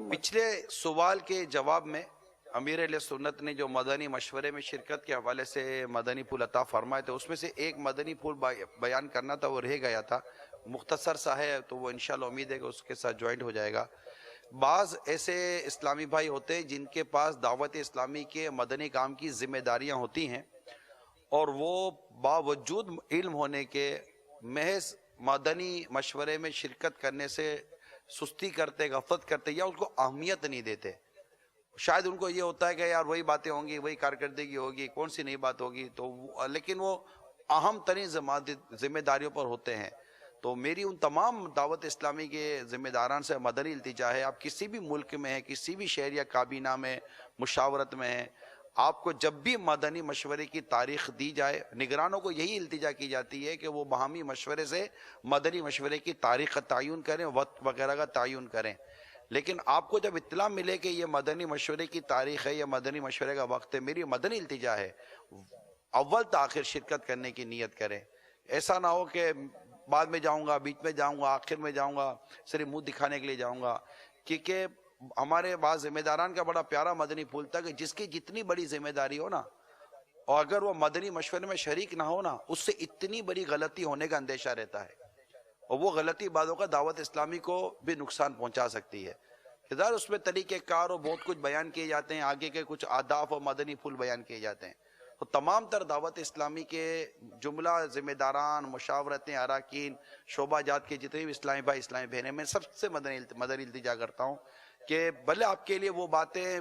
پچھلے سوال کے جواب میں امیر اہل سنت نے جو مدنی مشورے میں شرکت کے حوالے سے مدنی پھول عطا فرمائے تھے، اس میں سے ایک مدنی پھول بیان کرنا تھا، وہ رہ گیا تھا، مختصر سا ہے، تو وہ انشاءاللہ امید ہے کہ اس کے ساتھ جوائنٹ ہو جائے گا۔ بعض ایسے اسلامی بھائی ہوتے ہیں جن کے پاس دعوت اسلامی کے مدنی کام کی ذمہ داریاں ہوتی ہیں، اور وہ باوجود علم ہونے کے محض مدنی مشورے میں شرکت کرنے سے سستی کرتے، غفلت کرتے، یا اس کو اہمیت نہیں دیتے۔ شاید ان کو یہ ہوتا ہے کہ یار وہی باتیں ہوں گی، وہی کارکردگی ہوگی، کون سی نئی بات ہوگی، لیکن وہ اہم ترین ذمہ داریوں پر ہوتے ہیں۔ تو میری ان تمام دعوت اسلامی کے ذمہ داران سے مدنی التجا ہے، آپ کسی بھی ملک میں ہیں، کسی بھی شہر یا کابینہ میں مشاورت میں ہیں، آپ کو جب بھی مدنی مشورے کی تاریخ دی جائے، نگرانوں کو یہی التجا کی جاتی ہے کہ وہ باہمی مشورے سے مدنی مشورے کی تاریخ کا تعین کریں، وقت وغیرہ کا تعین کریں۔ لیکن آپ کو جب اطلاع ملے کہ یہ مدنی مشورے کی تاریخ ہے یا مدنی مشورے کا وقت ہے، میری مدنی التجا ہے، اول تاخیر شرکت کرنے کی نیت کریں۔ ایسا نہ ہو کہ بعد میں جاؤں گا، بیچ میں جاؤں گا، آخر میں جاؤں گا، صرف منہ دکھانے کے لیے جاؤں گا۔ کیونکہ ہمارے بعض ذمہ داران کا بڑا پیارا مدنی پھول تھا کہ جس کی جتنی بڑی ذمہ داری ہو نا، اور اگر وہ مدنی مشورے میں شریک نہ ہو نا، اس سے اتنی بڑی غلطی ہونے کا اندیشہ رہتا ہے، اور وہ غلطی بعضوں کا دعوت اسلامی کو بھی نقصان پہنچا سکتی ہے۔ ظاہر اس میں طریقہ کار اور بہت کچھ بیان کیے جاتے ہیں، آگے کے کچھ آداب اور مدنی پھول بیان کیے جاتے ہیں۔ تو تمام تر دعوت اسلامی کے جملہ ذمہ داران، مشاورتیں، اراکین، شعبہ جات کے جتنے بھی اسلامی بھائی، اسلامی بہنیں، میں سب سے مدنی التجا کرتا ہوں کہ بھلے آپ کے لیے وہ باتیں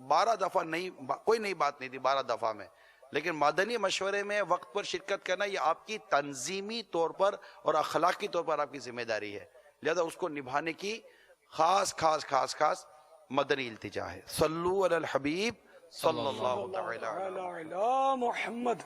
12 دفعہ نہیں، کوئی نئی بات نہیں تھی 12 دفعہ میں، لیکن مدنی مشورے میں وقت پر شرکت کرنا یہ آپ کی تنظیمی طور پر اور اخلاقی طور پر آپ کی ذمہ داری ہے، لہذا اس کو نبھانے کی خاص مدنی التجا ہے۔ صلو علی الحبیب صلی اللہ تعالی علی علی محمد۔